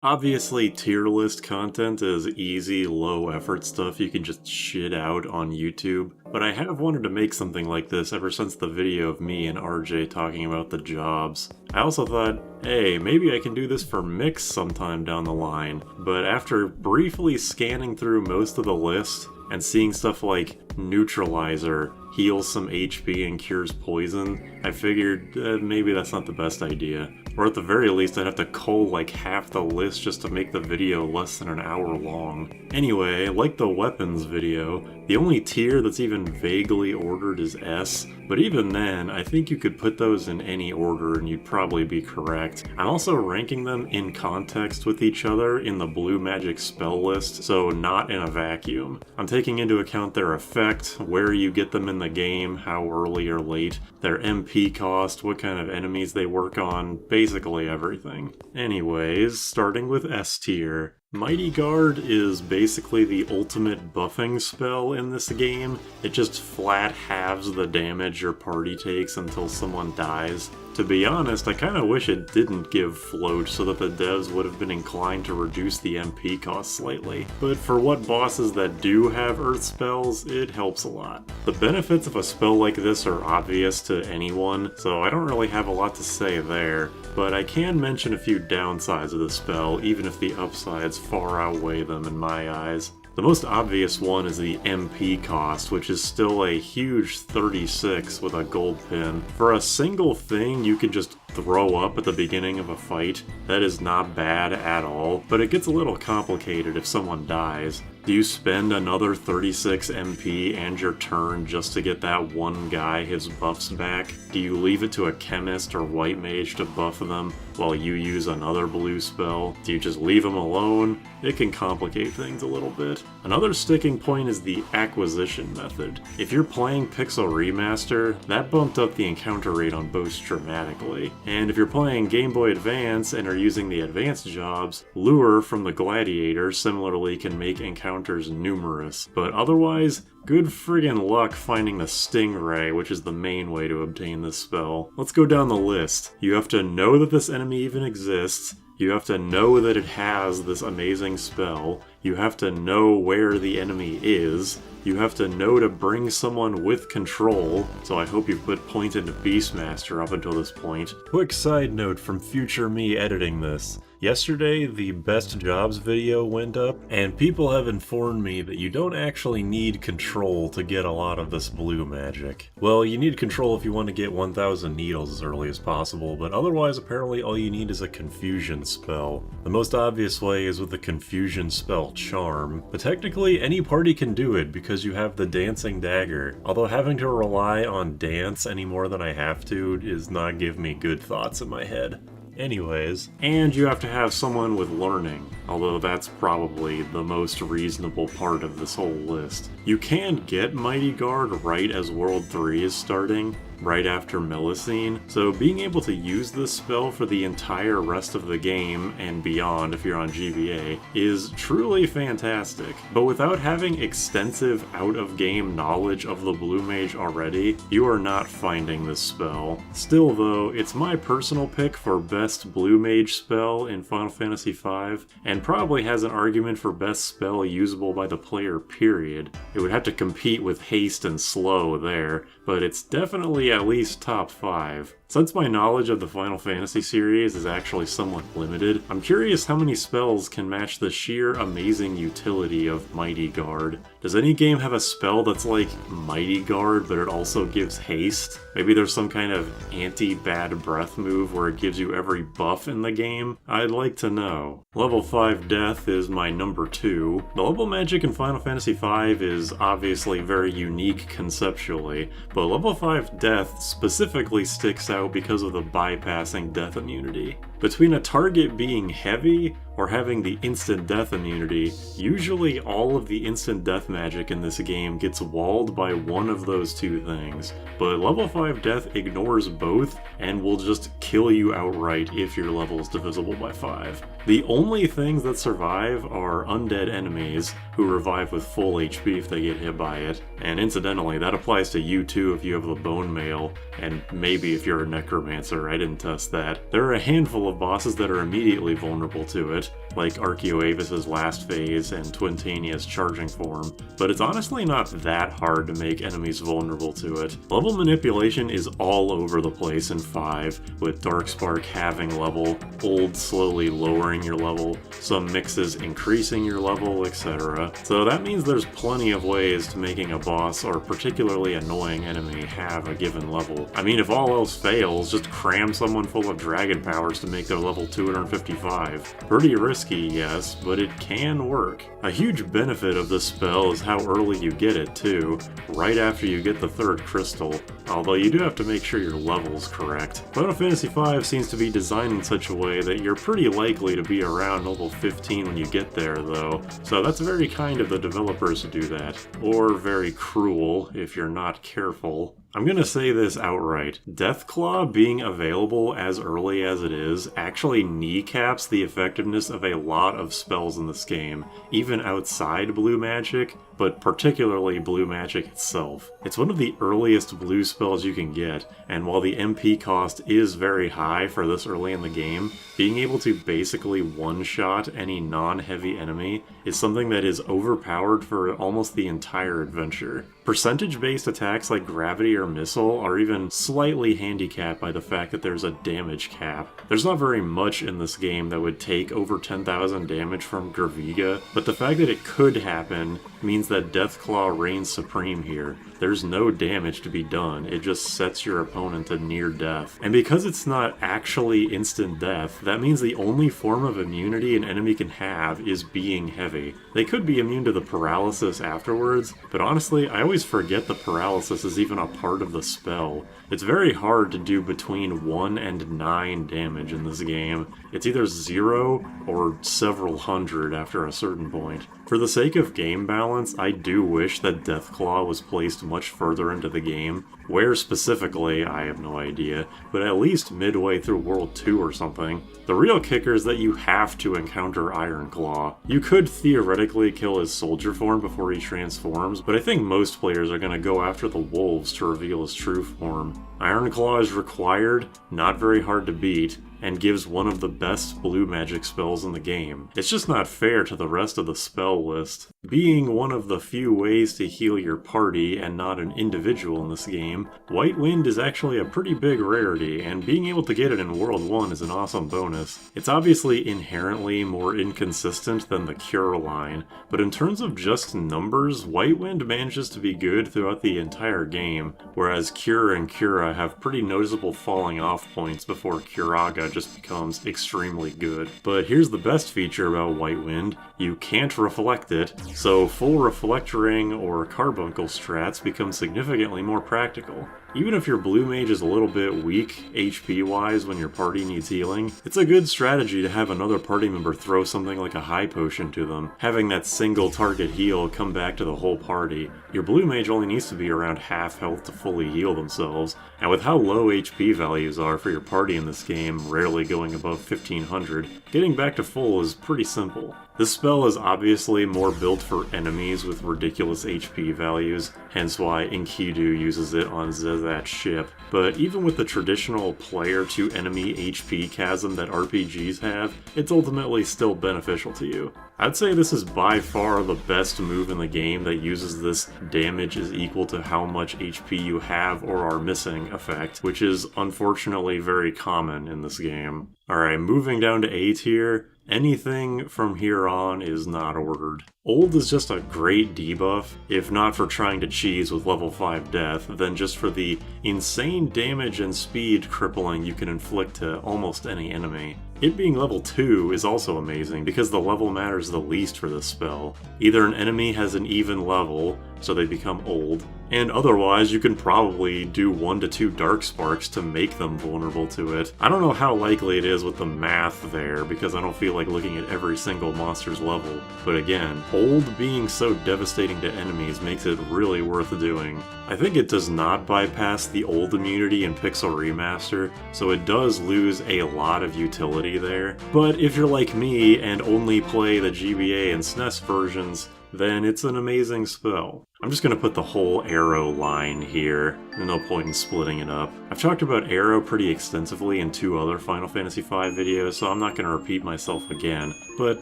Obviously, tier list content is easy, low effort stuff you can just shit out on YouTube, but I have wanted to make something like this ever since the video of me and RJ talking about the jobs. I also thought, hey, maybe I can do this for Mix sometime down the line, but after briefly scanning through most of the list and seeing stuff like Neutralizer heals some HP and cures poison, I figured maybe that's not the best idea. Or at the very least, I'd have to cull like half the list just to make the video less than an hour long. Anyway, like the weapons video, the only tier that's even vaguely ordered is S, but even then, I think you could put those in any order and you'd probably be correct. I'm also ranking them in context with each other in the Blue Magic spell list, so not in a vacuum. I'm taking into account their effect, where you get them in the game, how early or late, their MP cost, what kind of enemies they work on, basically everything. Anyways, starting with S tier. Mighty Guard is basically the ultimate buffing spell in this game. It just flat halves the damage your party takes until someone dies. To be honest, I kinda wish it didn't give Float so that the devs would have been inclined to reduce the MP cost slightly. But for what bosses that do have earth spells, it helps a lot. The benefits of a spell like this are obvious to anyone, so I don't really have a lot to say there. But I can mention a few downsides of the spell, even if the upsides far outweigh them in my eyes. The most obvious one is the MP cost, which is still a huge 36 with a gold pin. For a single thing you can just throw up at the beginning of a fight, that is not bad at all, but it gets a little complicated if someone dies. Do you spend another 36 MP and your turn just to get that one guy his buffs back? Do you leave it to a chemist or white mage to buff them while you use another blue spell? Do you just leave them alone? It can complicate things a little bit. Another sticking point is the acquisition method. If you're playing Pixel Remaster, that bumped up the encounter rate on Boast dramatically. And if you're playing Game Boy Advance and are using the advanced jobs, Lure from the Gladiator similarly can make encounters numerous. But otherwise, good friggin' luck finding the Stingray, which is the main way to obtain this spell. Let's go down the list. You have to know that this enemy even exists. You have to know that it has this amazing spell. You have to know where the enemy is. You have to know to bring someone with control, so I hope you put point into Beastmaster up until this point. Quick side note from future me editing this. Yesterday, the Best Jobs video went up, and people have informed me that you don't actually need control to get a lot of this blue magic. Well, you need control if you want to get 1000 needles as early as possible, but otherwise apparently all you need is a confusion spell. The most obvious way is with the confusion spell Charm, but technically any party can do it because you have the Dancing Dagger, although having to rely on dance any more than I have to does not give me good thoughts in my head. Anyways, and you have to have someone with learning, although that's probably the most reasonable part of this whole list. You can get Mighty Guard right as World 3 is starting, right after Millicene, so being able to use this spell for the entire rest of the game and beyond if you're on GBA is truly fantastic. But without having extensive out-of-game knowledge of the Blue Mage already, you are not finding this spell. Still though, it's my personal pick for best Blue Mage spell in Final Fantasy V, and probably has an argument for best spell usable by the player period. It would have to compete with Haste and Slow there, but it's definitely at least top 5. Since my knowledge of the Final Fantasy series is actually somewhat limited, I'm curious how many spells can match the sheer amazing utility of Mighty Guard. Does any game have a spell that's like Mighty Guard, but it also gives haste? Maybe there's some kind of anti-bad breath move where it gives you every buff in the game? I'd like to know. Level 5 Death is my number 2. The level magic in Final Fantasy V is obviously very unique conceptually, but level 5 Death specifically sticks out because of the bypassing death immunity. Between a target being heavy or having the instant death immunity, usually all of the instant death magic in this game gets walled by one of those two things, but level 5 death ignores both and will just kill you outright if your level is divisible by 5. The only things that survive are undead enemies, who revive with full HP if they get hit by it, and incidentally that applies to you too if you have the bone mail, and maybe if you're a necromancer. I didn't test that. There are a handful of bosses that are immediately vulnerable to it, like Archeoavis's last phase and Twintania's charging form, but it's honestly not that hard to make enemies vulnerable to it. Level manipulation is all over the place in 5, with Darkspark halving level, Old slowly lowering your level, some mixes increasing your level, etc. So that means there's plenty of ways to making a boss or particularly annoying enemy have a given level. I mean, if all else fails, just cram someone full of dragon powers to make their level 255. Pretty risky, yes, but it can work. A huge benefit of this spell is how early you get it too, right after you get the 3rd crystal, although you do have to make sure your level's correct. Final Fantasy V seems to be designed in such a way that you're pretty likely to be around level 15 when you get there though, so that's very kind of the developers to do that. Or very cruel if you're not careful. I'm gonna say this outright. Deathclaw being available as early as it is actually kneecaps the effectiveness of a lot of spells in this game, even outside blue magic, but particularly blue magic itself. It's one of the earliest blue spells you can get, and while the MP cost is very high for this early in the game, being able to basically one-shot any non-heavy enemy is something that is overpowered for almost the entire adventure. Percentage-based attacks like gravity or missile are even slightly handicapped by the fact that there's a damage cap. There's not very much in this game that would take over 10,000 damage from Graviga, but the fact that it could happen means that Deathclaw reigns supreme here. There's no damage to be done, it just sets your opponent to near death. And because it's not actually instant death, that means the only form of immunity an enemy can have is being heavy. They could be immune to the paralysis afterwards, but honestly, I always forget the paralysis is even a part of the spell. It's very hard to do between 1 and 9 damage in this game. It's either 0 or several hundred after a certain point. For the sake of game balance, I do wish that Deathclaw was placed much further into the game. Where specifically, I have no idea, but at least midway through World 2 or something. The real kicker is that you have to encounter Ironclaw. You could theoretically kill his soldier form before he transforms, but I think most players are going to go after the wolves to reveal his true form. Ironclaw is required, not very hard to beat, and gives one of the best blue magic spells in the game. It's just not fair to the rest of the spell list. Being one of the few ways to heal your party and not an individual in this game, White Wind is actually a pretty big rarity, and being able to get it in World 1 is an awesome bonus. It's obviously inherently more inconsistent than the Cure line, but in terms of just numbers, White Wind manages to be good throughout the entire game, whereas Cure and Cura have pretty noticeable falling off points before Curaga just becomes extremely good. But here's the best feature about White Wind: you can't reflect it, so full reflectoring or carbuncle strats become significantly more practical. Even if your Blue Mage is a little bit weak HP-wise when your party needs healing, it's a good strategy to have another party member throw something like a high potion to them, having that single target heal come back to the whole party. Your Blue Mage only needs to be around half health to fully heal themselves, and with how low HP values are for your party in this game, rarely going above 1500, getting back to full is pretty simple. This spell is obviously more built for enemies with ridiculous HP values, hence why Enkidu uses it on Zezat's ship, but even with the traditional player-to-enemy HP chasm that RPGs have, it's ultimately still beneficial to you. I'd say this is by far the best move in the game that uses this damage is equal to how much HP you have or are missing effect, which is unfortunately very common in this game. Alright, moving down to A tier. Anything from here on is not ordered. Old is just a great debuff, if not for trying to cheese with level 5 death, then just for the insane damage and speed crippling you can inflict to almost any enemy. It being level 2 is also amazing because the level matters the least for this spell. Either an enemy has an even level, so they become old, and otherwise you can probably do 1 to 2 dark sparks to make them vulnerable to it. I don't know how likely it is with the math there, because I don't feel like looking at every single monster's level, but again, old being so devastating to enemies makes it really worth doing. I think it does not bypass the old immunity in Pixel Remaster, so it does lose a lot of utility there, but if you're like me and only play the GBA and SNES versions, then it's an amazing spell. I'm just going to put the whole Aero line here, no point in splitting it up. I've talked about Aero pretty extensively in 2 other Final Fantasy V videos, so I'm not going to repeat myself again, but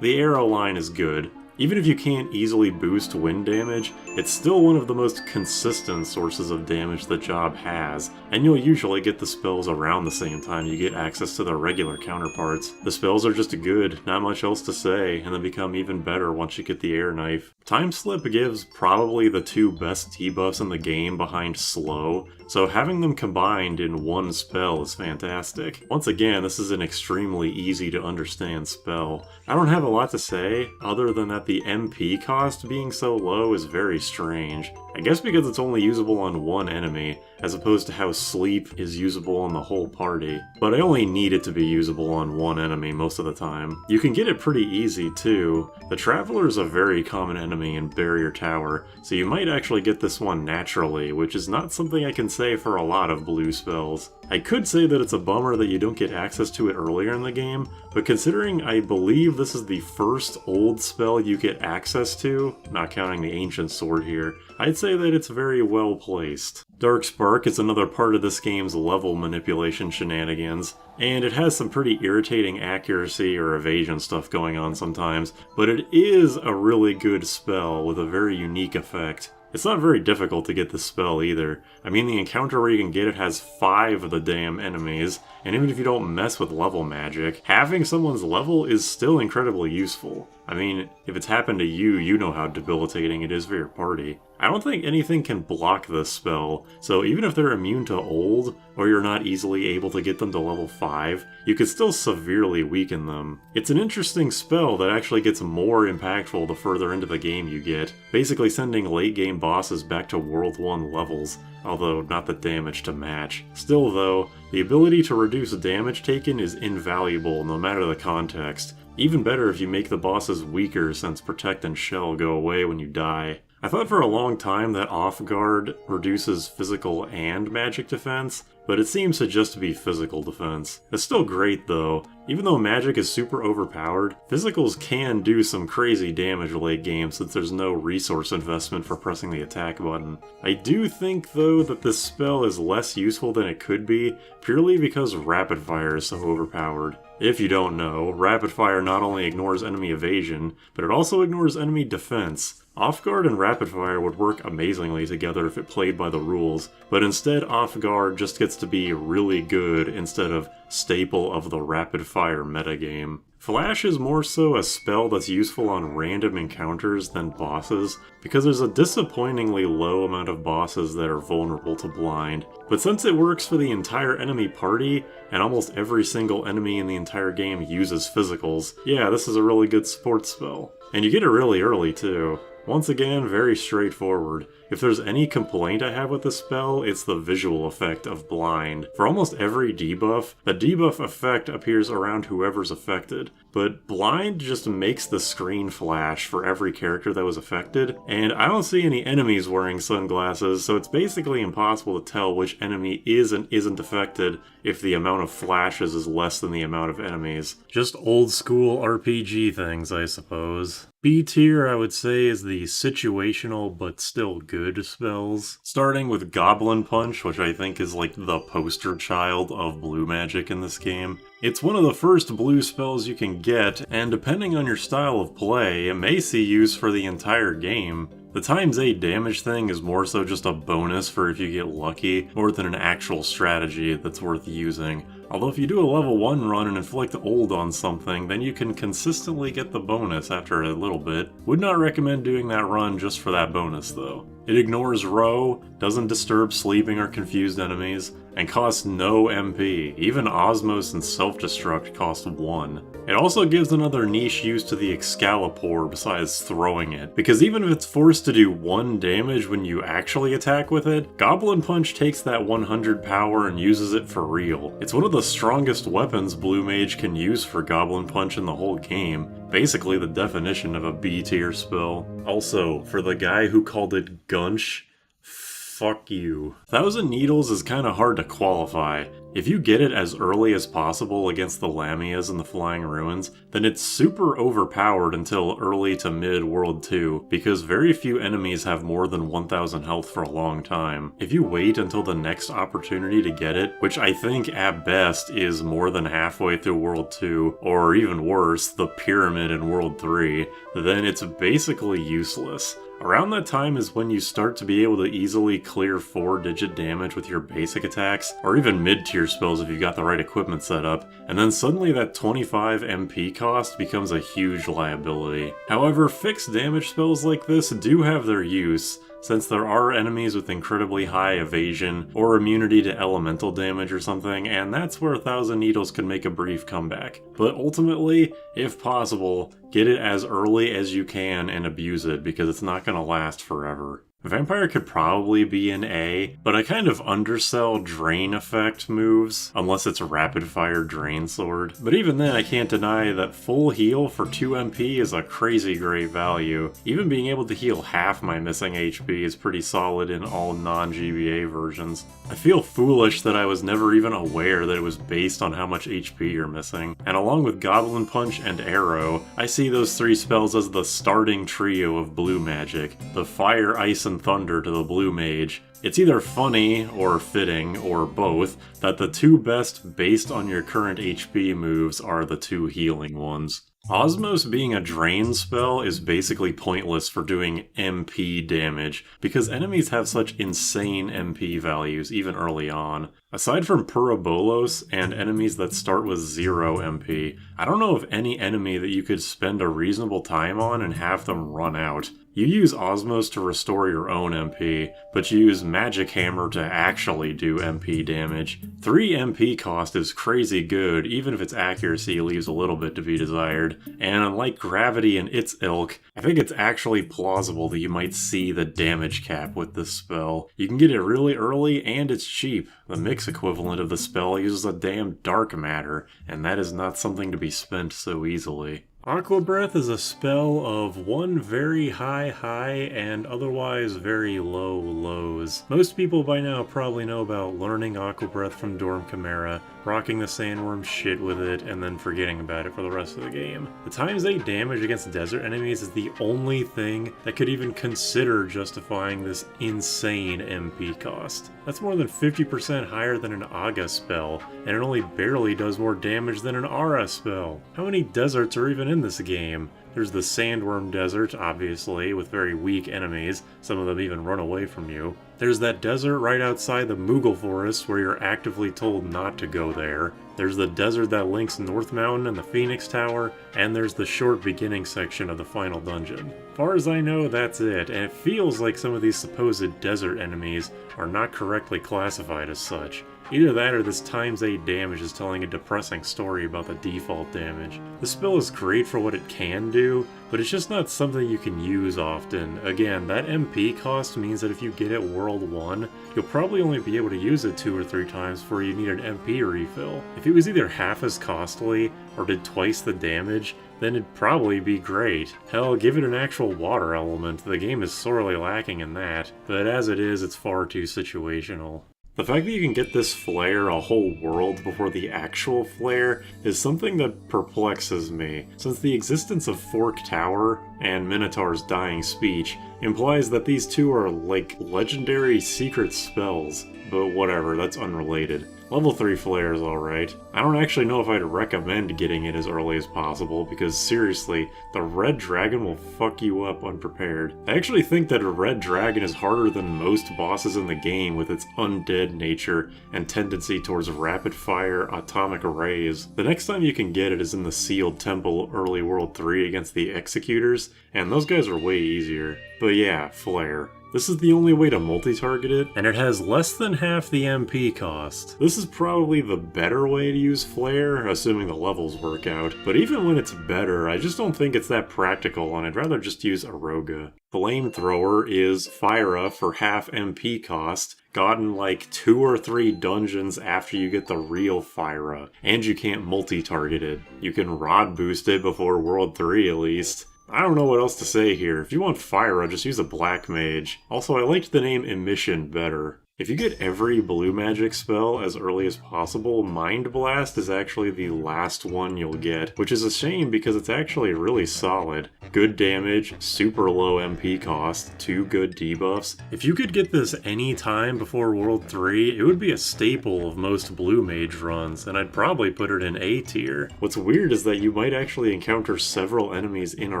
the Aero line is good. Even if you can't easily boost wind damage, it's still one of the most consistent sources of damage the job has, and you'll usually get the spells around the same time you get access to their regular counterparts. The spells are just good, not much else to say, and then become even better once you get the air knife. Time Slip gives probably the 2 best debuffs in the game behind Slow, so having them combined in one spell is fantastic. Once again, this is an extremely easy to understand spell. I don't have a lot to say, other than that the MP cost being so low is very strange. I guess because it's only usable on one enemy, as opposed to how Sleep is usable on the whole party. But I only need it to be usable on one enemy most of the time. You can get it pretty easy too. The Traveler is a very common enemy in Barrier Tower, so you might actually get this one naturally, which is not something I can say for a lot of blue spells. I could say that it's a bummer that you don't get access to it earlier in the game, but considering I believe this is the first old spell you get access to, not counting the Ancient Sword here, I'd say that it's very well placed. Dark Spark is another part of this game's level manipulation shenanigans, and it has some pretty irritating accuracy or evasion stuff going on sometimes, but it is a really good spell with a very unique effect. It's not very difficult to get this spell either. I mean, the encounter where you can get it has 5 of the damn enemies, and even if you don't mess with level magic, having someone's level is still incredibly useful. I mean, if it's happened to you, you know how debilitating it is for your party. I don't think anything can block this spell, so even if they're immune to old, or you're not easily able to get them to level 5, you could still severely weaken them. It's an interesting spell that actually gets more impactful the further into the game you get, basically sending late game bosses back to World 1 levels, although not the damage to match. Still though, the ability to reduce damage taken is invaluable no matter the context. Even better if you make the bosses weaker since Protect and Shell go away when you die. I thought for a long time that Off Guard reduces physical and magic defense, but it seems to just be physical defense. It's still great though. Even though magic is super overpowered, physicals can do some crazy damage late game since there's no resource investment for pressing the attack button. I do think though that this spell is less useful than it could be, purely because Rapid Fire is so overpowered. If you don't know, Rapid Fire not only ignores enemy evasion, but it also ignores enemy defense. Off Guard and Rapid Fire would work amazingly together if it played by the rules, but instead Off Guard just gets to be really good instead of staple of the Rapid Fire metagame. Flash is more so a spell that's useful on random encounters than bosses, because there's a disappointingly low amount of bosses that are vulnerable to blind. But since it works for the entire enemy party, and almost every single enemy in the entire game uses physicals, yeah, this is a really good support spell. And you get it really early too. Once again, very straightforward. If there's any complaint I have with this spell, it's the visual effect of blind. For almost every debuff, the debuff effect appears around whoever's affected, but blind just makes the screen flash for every character that was affected, and I don't see any enemies wearing sunglasses, so it's basically impossible to tell which enemy is and isn't affected if the amount of flashes is less than the amount of enemies. Just old school RPG things, I suppose. B tier, I would say, is the situational but still good spells. Starting with Goblin Punch, which I think is like the poster child of blue magic in this game. It's one of the first blue spells you can get, and depending on your style of play, it may see use for the entire game. The ×8 damage thing is more so just a bonus for if you get lucky, more than an actual strategy that's worth using. Although if you do a level 1 run and inflict old on something, then you can consistently get the bonus after a little bit. Would not recommend doing that run just for that bonus though. It ignores row, doesn't disturb sleeping or confused enemies, and costs no MP. Even Osmos and Self-Destruct cost 1. It also gives another niche use to the Excalibur besides throwing it, because even if it's forced to do 1 damage when you actually attack with it, Goblin Punch takes that 100 power and uses it for real. It's one of the strongest weapons Blue Mage can use for Goblin Punch in the whole game. Basically the definition of a B tier spell. Also, for the guy who called it Gunch, fuck you. 1,000 Needles is kinda hard to qualify. If you get it as early as possible against the Lamias and the Flying Ruins, then it's super overpowered until early to mid World 2, because very few enemies have more than 1000 health for a long time. If you wait until the next opportunity to get it, which I think at best is more than halfway through World 2, or even worse, the Pyramid in World 3, then it's basically useless. Around that time is when you start to be able to easily clear 4-digit damage with your basic attacks, or even mid-tier spells if you've got the right equipment set up, and then suddenly that 25 MP cost becomes a huge liability. However, fixed damage spells like this do have their use, since there are enemies with incredibly high evasion or immunity to elemental damage or something, and that's where 1000 Needles can make a brief comeback. But ultimately, if possible, get it as early as you can and abuse it, because it's not going to last forever. Vampire could probably be an A, but I kind of undersell Drain effect moves, unless it's Rapid Fire Drain Sword. But even then, I can't deny that full heal for 2 MP is a crazy great value. Even being able to heal half my missing HP is pretty solid in all non-GBA versions. I feel foolish that I was never even aware that it was based on how much HP you're missing. And along with Goblin Punch and Aero, I see those 3 spells as the starting trio of blue magic. The Fire, Ice, and Thunder to the Blue Mage. It's either funny, or fitting, or both, that the 2 best based on your current HP moves are the 2 healing ones. Osmos being a drain spell is basically pointless for doing MP damage, because enemies have such insane MP values even early on. Aside from Purobolos and enemies that start with 0 MP, I don't know of any enemy that you could spend a reasonable time on and have them run out. You use Osmos to restore your own MP, but you use Magic Hammer to actually do MP damage. 3 MP cost is crazy good, even if its accuracy leaves a little bit to be desired. And unlike Gravity and its ilk, I think it's actually plausible that you might see the damage cap with this spell. You can get it really early and it's cheap. The mix equivalent of the spell uses a damn dark matter, and that is not something to be spent so easily. Aqua Breath is a spell of 1 very high and otherwise very low lows. Most people by now probably know about learning Aqua Breath from Dorm Chimera, rocking the sandworm shit with it, and then forgetting about it for the rest of the game. The ×8 damage against desert enemies is the only thing that could even consider justifying this insane MP cost. That's more than 50% higher than an Aga spell, and it only barely does more damage than an Aura spell. How many deserts are even in this game? There's the Sandworm Desert, obviously, with very weak enemies, some of them even run away from you. There's that desert right outside the Moogle Forest where you're actively told not to go there. There's the desert that links North Mountain and the Phoenix Tower, and there's the short beginning section of the final dungeon. Far as I know, that's it, and it feels like some of these supposed desert enemies are not correctly classified as such. Either that or this ×8 damage is telling a depressing story about the default damage. The spell is great for what it can do, but it's just not something you can use often. Again, that MP cost means that if you get it World 1, you'll probably only be able to use it 2 or 3 times before you need an MP refill. If it was either half as costly, or did twice the damage, then it'd probably be great. Hell, give it an actual water element, the game is sorely lacking in that, but as it is, it's far too situational. The fact that you can get this flare a whole world before the actual flare is something that perplexes me, since the existence of Fork Tower and Minotaur's Dying Speech implies that these 2 are like legendary secret spells, but whatever, that's unrelated. Level 3 flare is alright. I don't actually know if I'd recommend getting it as early as possible, because seriously, the red dragon will fuck you up unprepared. I actually think that a red dragon is harder than most bosses in the game with its undead nature and tendency towards rapid fire atomic rays. The next time you can get it is in the Sealed Temple early World 3 against the Executors, and those guys are way easier. But yeah, flare. This is the only way to multi-target it, and it has less than half the MP cost. This is probably the better way to use Flare, assuming the levels work out, but even when it's better, I just don't think it's that practical, and I'd rather just use Aroga. Flamethrower is Fyra for half MP cost, gotten like 2 or 3 dungeons after you get the real Fyra, and you can't multi-target it. You can rod boost it before World 3 at least. I don't know what else to say here. If you want Fyra, just use a Black Mage. Also, I liked the name Emission better. If you get every blue magic spell as early as possible, Mind Blast is actually the last one you'll get, which is a shame because it's actually really solid. Good damage, super low MP cost, 2 good debuffs. If you could get this any time before World 3, it would be a staple of most Blue Mage runs, and I'd probably put it in A tier. What's weird is that you might actually encounter several enemies in a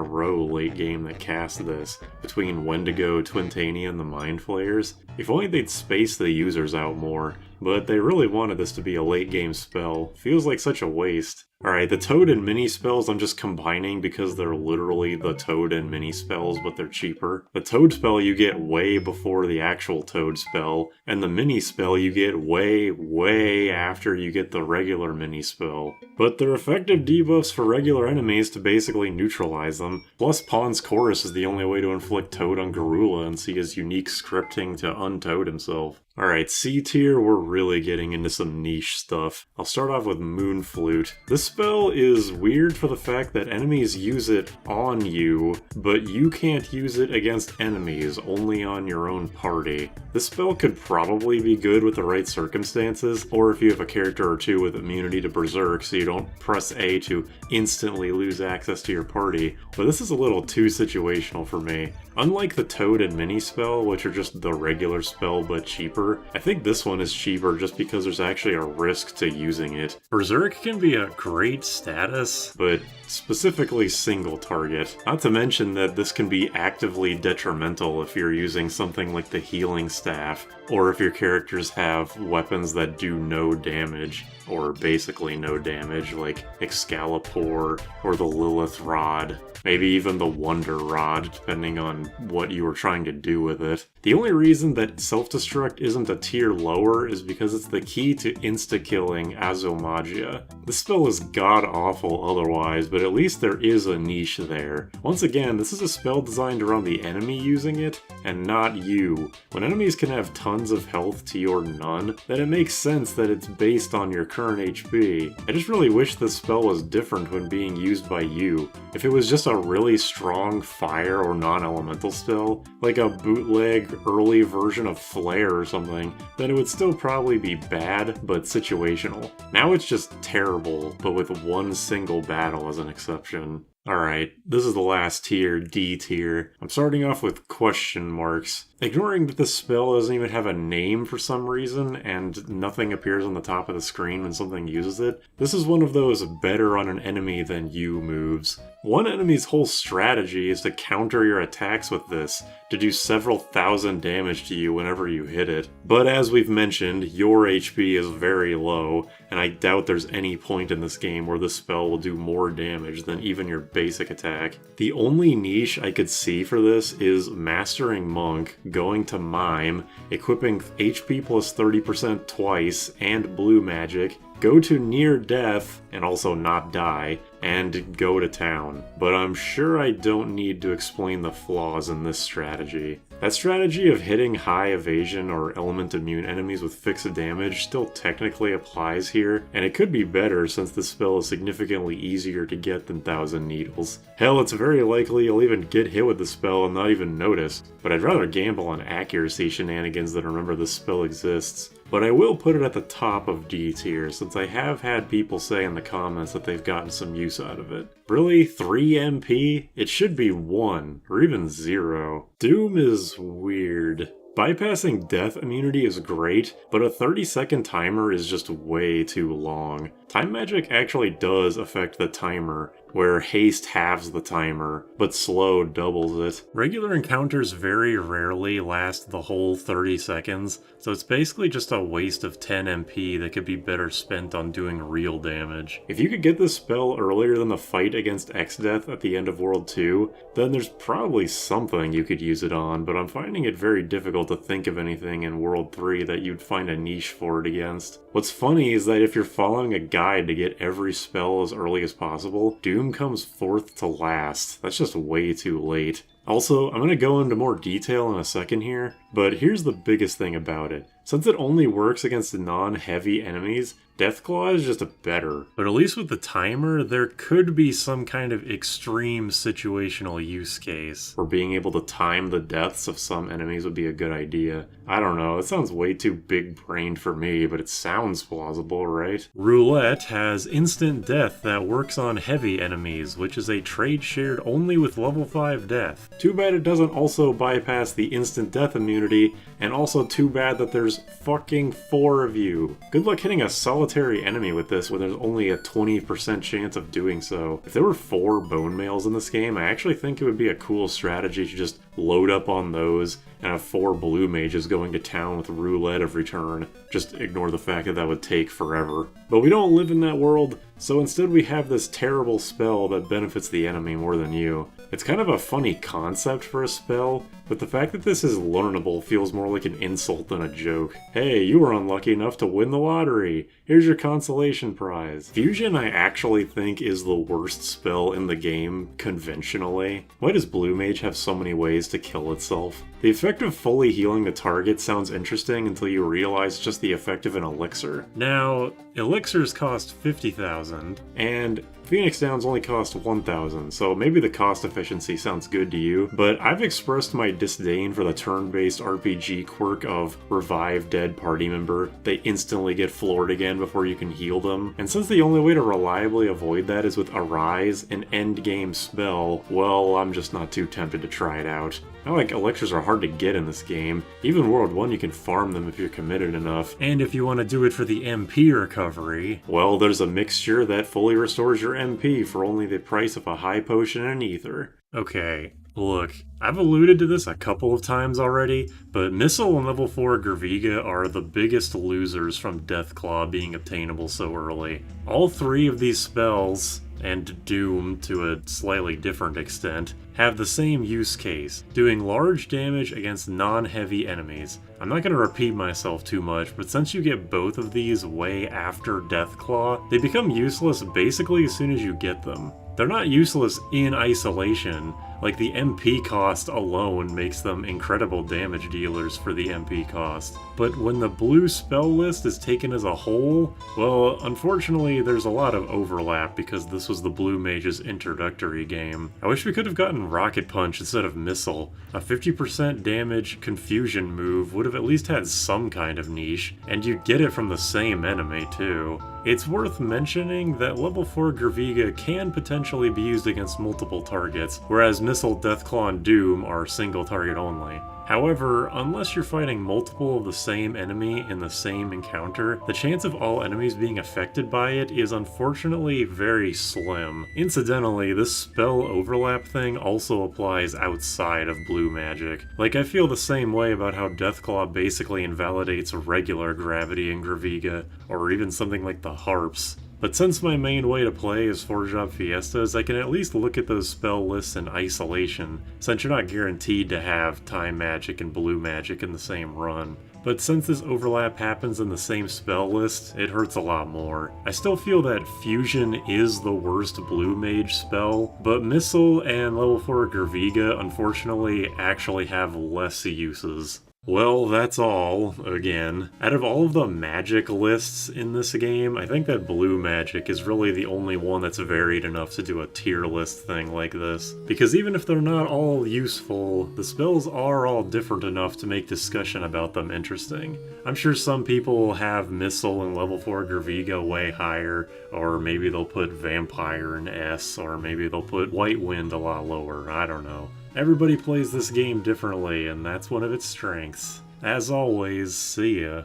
row late game that cast this, between Wendigo, Twintania, and the Mind Flayers. If only they'd space the users out more, but they really wanted this to be a late game spell. Feels like such a waste. Alright, the Toad and Mini spells I'm just combining because they're literally the Toad and Mini spells, but they're cheaper. The Toad spell you get way before the actual Toad spell, and the Mini spell you get way after you get the regular Mini spell. But they're effective debuffs for regular enemies to basically neutralize them. Plus Pawn's Chorus is the only way to inflict Toad on Garula and see his unique scripting to untoad himself. Alright, C tier, we're really getting into some niche stuff. I'll start off with Moon Flute. This spell is weird for the fact that enemies use it on you, but you can't use it against enemies, only on your own party. This spell could probably be good with the right circumstances, or if you have a character or two with immunity to Berserk so you don't press A to instantly lose access to your party, but this is a little too situational for me. Unlike the Toad and Mini spell, which are just the regular spell but cheaper, I think this one is cheaper just because there's actually a risk to using it. Berserk can be a great status, but specifically single target. Not to mention that this can be actively detrimental if you're using something like the Healing Staff, or if your characters have weapons that do no damage, or basically no damage, like Excalibur or the Lilith Rod. Maybe even the Wonder Rod, depending on what you were trying to do with it. The only reason that Self-Destruct isn't a tier lower is because it's the key to insta-killing Azomagia. This spell is god-awful otherwise, but at least there is a niche there. Once again, this is a spell designed around the enemy using it, and not you. When enemies can have tons of health to your none, then it makes sense that it's based on your current HP. I just really wish this spell was different when being used by you. If it was just a really strong fire or non-elemental spell, like a bootleg early version of Flare or something, then it would still probably be bad, but situational. Now it's just terrible, but with one single battle as an exception. Alright, this is the last tier, D tier. I'm starting off with question marks. Ignoring that this spell doesn't even have a name for some reason, and nothing appears on the top of the screen when something uses it, this is one of those better on an enemy than you moves. One enemy's whole strategy is to counter your attacks with this, to do several thousand damage to you whenever you hit it. But as we've mentioned, your HP is very low, and I doubt there's any point in this game where this spell will do more damage than even your basic attack. The only niche I could see for this is Mastering Monk, going to Mime, equipping HP plus 30% twice, and Blue Magic, go to Near Death, and also not die, and go to town. But I'm sure I don't need to explain the flaws in this strategy. That strategy of hitting high evasion or element immune enemies with fixed damage still technically applies here, and it could be better since this spell is significantly easier to get than Thousand Needles. Hell, it's very likely you'll even get hit with the spell and not even notice, but I'd rather gamble on accuracy shenanigans than remember this spell exists. But I will put it at the top of D tier, since I have had people say in the comments that they've gotten some use out of it. Really? 3 MP? It should be 1, or even 0. Doom is weird. Bypassing death immunity is great, but a 30-second timer is just way too long. Time Magic actually does affect the timer, where haste halves the timer, but slow doubles it. Regular encounters very rarely last the whole 30 seconds, so it's basically just a waste of 10 MP that could be better spent on doing real damage. If you could get this spell earlier than the fight against X-Death at the end of World 2, then there's probably something you could use it on, but I'm finding it very difficult to think of anything in World 3 that you'd find a niche for it against. What's funny is that if you're following a guide to get every spell as early as possible, Doom comes 4th to last. That's just way too late. Also, I'm going to go into more detail in a second here, but here's the biggest thing about it. Since it only works against non-heavy enemies, Deathclaw is just better. But at least with the timer, there could be some kind of extreme situational use case where being able to time the deaths of some enemies would be a good idea. I don't know, it sounds way too big-brained for me, but it sounds plausible, right? Roulette has instant death that works on heavy enemies, which is a trait shared only with level 5 death. Too bad it doesn't also bypass the instant death immunity, and also too bad that there's fucking 4 of you. Good luck hitting a solitary enemy with this when there's only a 20% chance of doing so. If there were 4 bone mails in this game, I actually think it would be a cool strategy to just load up on those and have 4 blue mages going to town with roulette every turn. Just ignore the fact that that would take forever. But we don't live in that world, so instead we have this terrible spell that benefits the enemy more than you. It's kind of a funny concept for a spell, but the fact that this is learnable feels more like an insult than a joke. Hey, you were unlucky enough to win the lottery. Here's your consolation prize. Fusion I actually think is the worst spell in the game, conventionally. Why does Blue Mage have so many ways to kill itself? The effect of fully healing the target sounds interesting until you realize just the effect of an elixir. Now, elixirs cost 50,000, and Phoenix Downs only cost 1,000, so maybe the cost efficiency sounds good to you, but I've expressed my disdain for the turn-based RPG quirk of revive dead party member. They instantly get floored again before you can heal them, and since the only way to reliably avoid that is with Arise, an endgame spell, well, I'm just not too tempted to try it out. Not like elixirs are hard to get in this game. Even World 1 you can farm them if you're committed enough. And if you want to do it for the MP recovery, well, there's a mixture that fully restores your MP for only the price of a high potion and an ether. Okay, look, I've alluded to this a couple of times already, but Missile and level 4 Graviga are the biggest losers from Deathclaw being obtainable so early. All 3 of these spells, and Doom to a slightly different extent, have the same use case, doing large damage against non-heavy enemies. I'm not going to repeat myself too much, but since you get both of these way after Deathclaw, they become useless basically as soon as you get them. They're not useless in isolation, like the MP cost alone makes them incredible damage dealers for the MP cost. But when the blue spell list is taken as a whole, well, unfortunately there's a lot of overlap because this was the Blue Mage's introductory game. I wish we could have gotten Rocket Punch instead of Missile. A 50% damage confusion move would have at least had some kind of niche, and you get it from the same enemy too. It's worth mentioning that level 4 Graviga can potentially be used against multiple targets, whereas Missile, Deathclaw, and Doom are single target only. However, unless you're fighting multiple of the same enemy in the same encounter, the chance of all enemies being affected by it is unfortunately very slim. Incidentally, this spell overlap thing also applies outside of blue magic. Like, I feel the same way about how Deathclaw basically invalidates regular gravity in Graviga, or even something like the harps. But since my main way to play is 4-drop Fiestas, I can at least look at those spell lists in isolation, since you're not guaranteed to have Time Magic and Blue Magic in the same run. But since this overlap happens in the same spell list, it hurts a lot more. I still feel that Fusion is the worst Blue Mage spell, but Missile and level 4 Graviga unfortunately actually have less uses. Well, that's all, again. Out of all of the magic lists in this game, I think that blue magic is really the only one that's varied enough to do a tier list thing like this. Because even if they're not all useful, the spells are all different enough to make discussion about them interesting. I'm sure some people will have Missile and level 4 Graviga way higher, or maybe they'll put Vampire in S, or maybe they'll put White Wind a lot lower, I don't know. Everybody plays this game differently, and that's one of its strengths. As always, see ya.